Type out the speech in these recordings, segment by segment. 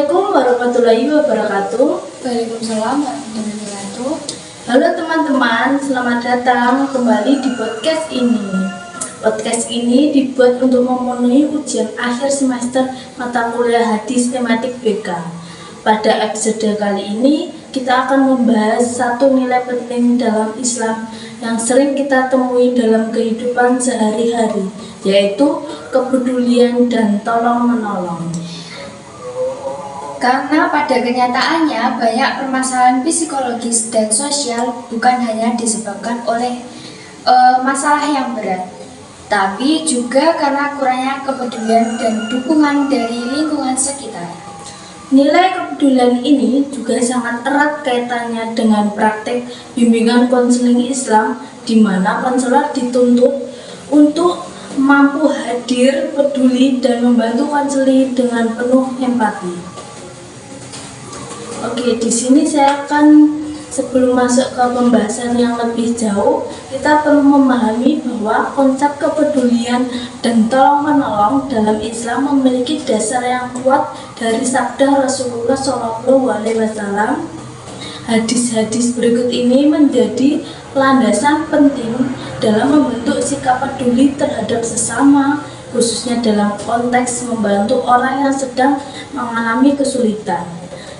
Assalamualaikum warahmatullahi wabarakatuh. Waalaikumsalam warahmatullahi wabarakatuh. Halo teman-teman, selamat datang kembali di podcast ini. Podcast ini dibuat untuk memenuhi ujian akhir semester mata kuliah hadis tematik BK. Pada episode kali ini, kita akan membahas satu nilai penting dalam Islam yang sering kita temui dalam kehidupan sehari-hari, yaitu kepedulian dan tolong-menolong. Karena pada kenyataannya banyak permasalahan psikologis dan sosial bukan hanya disebabkan oleh masalah yang berat, tapi juga karena kurangnya kepedulian dan dukungan dari lingkungan sekitar. Nilai kepedulian ini juga sangat erat kaitannya dengan praktek bimbingan konseling Islam, di mana konselor dituntut untuk mampu hadir, peduli, dan membantu konseli dengan penuh empati. Oke, di sini saya akan, sebelum masuk ke pembahasan yang lebih jauh, kita perlu memahami bahwa konsep kepedulian dan tolong-menolong dalam Islam memiliki dasar yang kuat dari sabda Rasulullah SAW. Hadis-hadis berikut ini menjadi landasan penting dalam membentuk sikap peduli terhadap sesama, khususnya dalam konteks membantu orang yang sedang mengalami kesulitan.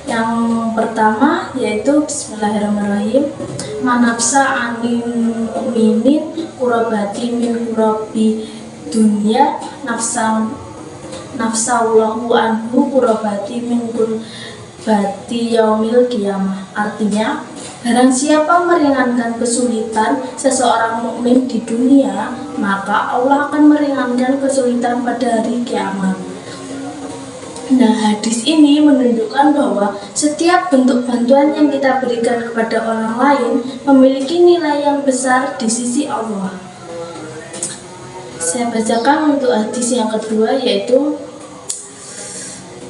Yang pertama yaitu Bismillahirrahmanirrahim, manafsa anin mu'minin kurabati min kurabi dunya nafsaulahu anhu kurabati min kurabati yaumil qiyamah. Artinya, barang siapa meringankan kesulitan seseorang mukmin di dunia, maka Allah akan meringankan kesulitan pada hari kiamat. Nah, hadis ini menunjukkan bahwa setiap bentuk bantuan yang kita berikan kepada orang lain memiliki nilai yang besar di sisi Allah. Saya bacakan untuk hadis yang kedua, yaitu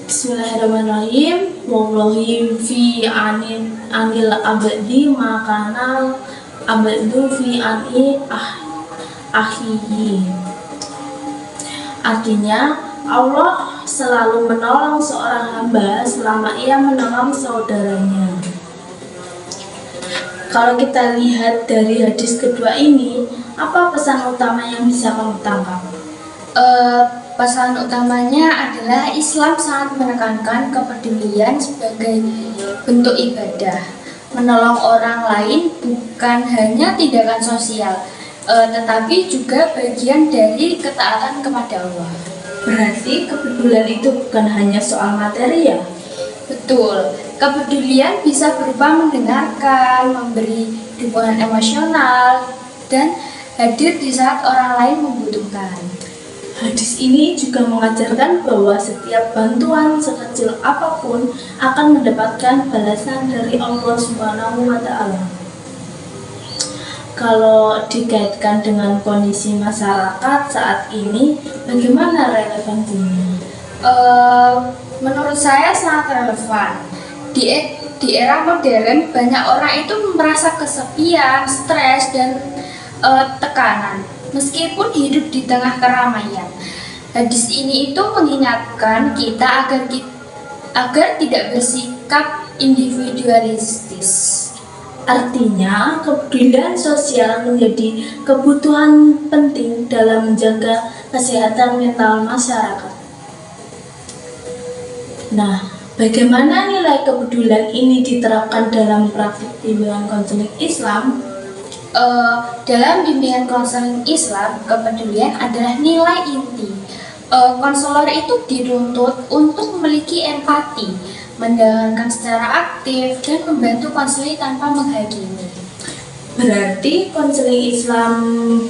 Bismillahirrahmanirrahim. Wallahi fi anil abdi makana abdu fi ani akhihi. Artinya, Allah selalu menolong seorang hamba selama ia menolong saudaranya. Kalau kita lihat dari hadis kedua ini, apa pesan utama yang bisa kamu tangkap? Pesan utamanya adalah Islam sangat menekankan kepedulian sebagai bentuk ibadah. Menolong orang lain bukan hanya tindakan sosial, tetapi juga bagian dari ketaatan kepada Allah. Berarti kepedulian itu bukan hanya soal materi, ya? Betul, kepedulian bisa berupa mendengarkan, memberi dukungan emosional, dan hadir di saat orang lain membutuhkan. Hadis ini juga mengajarkan bahwa setiap bantuan sekecil apapun akan mendapatkan balasan dari Allah Subhanahu wa Ta'ala. Kalau dikaitkan dengan kondisi masyarakat saat ini, bagaimana relevansinya? Menurut saya sangat relevan. Di era modern, banyak orang itu merasa kesepian, stres, dan tekanan, meskipun hidup di tengah keramaian. Hadis ini itu mengingatkan kita agar tidak bersikap individualistis. Artinya, kepedulian sosial menjadi kebutuhan penting dalam menjaga kesehatan mental masyarakat. Nah, bagaimana nilai kepedulian ini diterapkan dalam praktik bimbingan konseling Islam? Dalam bimbingan konseling Islam, kepedulian adalah nilai inti. Konselor itu dituntut untuk memiliki empati, mendengarkan secara aktif, dan membantu konseli tanpa menghakimi. Berarti konseling Islam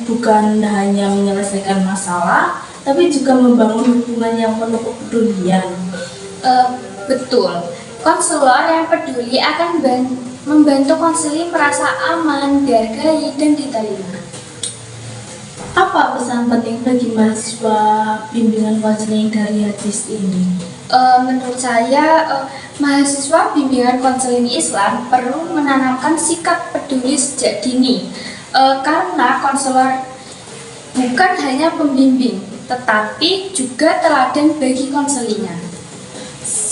bukan hanya menyelesaikan masalah, tapi juga membangun hubungan yang penuh kepedulian. Betul, konselor yang peduli akan membantu konseli merasa aman, dihargai, dan diterima. Apa pesan penting bagi mahasiswa bimbingan konseling dari hadis ini? Menurut saya, mahasiswa bimbingan konseling Islam perlu menanamkan sikap peduli sejak dini, karena konselor bukan hanya pembimbing, tetapi juga teladan bagi konselinya.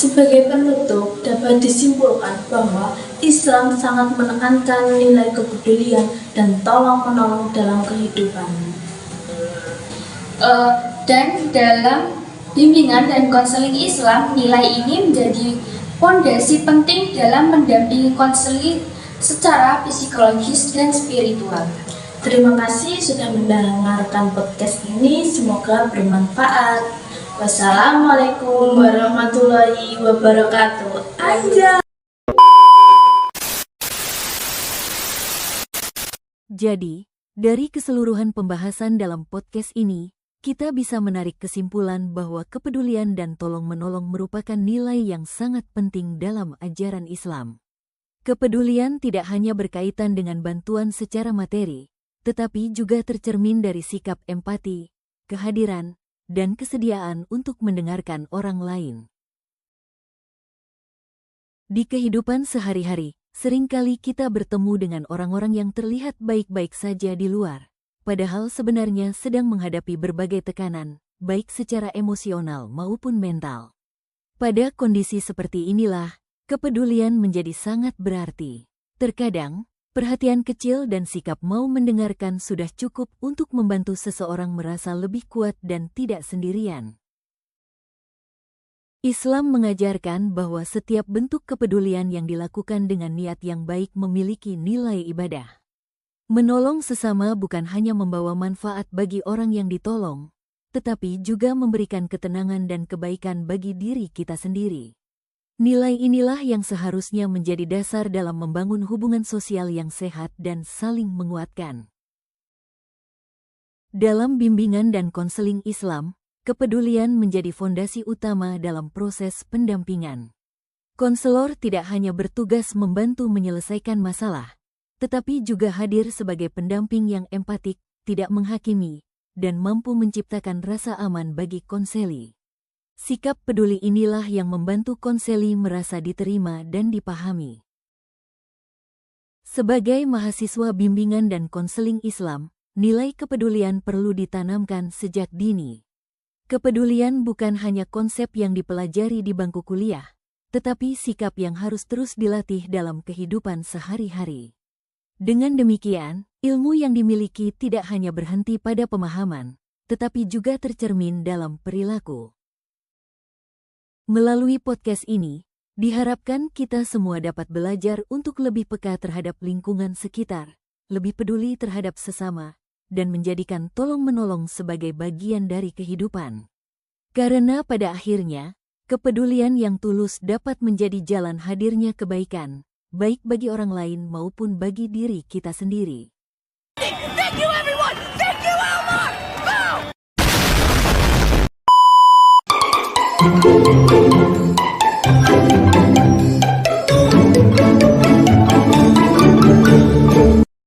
Sebagai penutup, dapat disimpulkan bahwa Islam sangat menekankan nilai kepedulian dan tolong-menolong dalam kehidupan. Dan dalam bimbingan dan konseling Islam, nilai ini menjadi fondasi penting dalam mendampingi konseling secara psikologis dan spiritual. Terima kasih sudah mendengarkan podcast ini, semoga bermanfaat. Wassalamualaikum warahmatullahi wabarakatuh. Anjay. Jadi, dari keseluruhan pembahasan dalam podcast ini, kita bisa menarik kesimpulan bahwa kepedulian dan tolong-menolong merupakan nilai yang sangat penting dalam ajaran Islam. Kepedulian tidak hanya berkaitan dengan bantuan secara materi, tetapi juga tercermin dari sikap empati, kehadiran, dan kesediaan untuk mendengarkan orang lain. Di kehidupan sehari-hari, seringkali kita bertemu dengan orang-orang yang terlihat baik-baik saja di luar, padahal sebenarnya sedang menghadapi berbagai tekanan, baik secara emosional maupun mental. Pada kondisi seperti inilah, kepedulian menjadi sangat berarti. Terkadang, perhatian kecil dan sikap mau mendengarkan sudah cukup untuk membantu seseorang merasa lebih kuat dan tidak sendirian. Islam mengajarkan bahwa setiap bentuk kepedulian yang dilakukan dengan niat yang baik memiliki nilai ibadah. Menolong sesama bukan hanya membawa manfaat bagi orang yang ditolong, tetapi juga memberikan ketenangan dan kebaikan bagi diri kita sendiri. Nilai inilah yang seharusnya menjadi dasar dalam membangun hubungan sosial yang sehat dan saling menguatkan. Dalam bimbingan dan konseling Islam, kepedulian menjadi fondasi utama dalam proses pendampingan. Konselor tidak hanya bertugas membantu menyelesaikan masalah, tetapi juga hadir sebagai pendamping yang empatik, tidak menghakimi, dan mampu menciptakan rasa aman bagi konseli. Sikap peduli inilah yang membantu konseli merasa diterima dan dipahami. Sebagai mahasiswa bimbingan dan konseling Islam, nilai kepedulian perlu ditanamkan sejak dini. Kepedulian bukan hanya konsep yang dipelajari di bangku kuliah, tetapi sikap yang harus terus dilatih dalam kehidupan sehari-hari. Dengan demikian, ilmu yang dimiliki tidak hanya berhenti pada pemahaman, tetapi juga tercermin dalam perilaku. Melalui podcast ini, diharapkan kita semua dapat belajar untuk lebih peka terhadap lingkungan sekitar, lebih peduli terhadap sesama, dan menjadikan tolong-menolong sebagai bagian dari kehidupan. Karena pada akhirnya, kepedulian yang tulus dapat menjadi jalan hadirnya kebaikan, baik bagi orang lain maupun bagi diri kita sendiri. Thank you everyone! Thank you Elmar! Boom!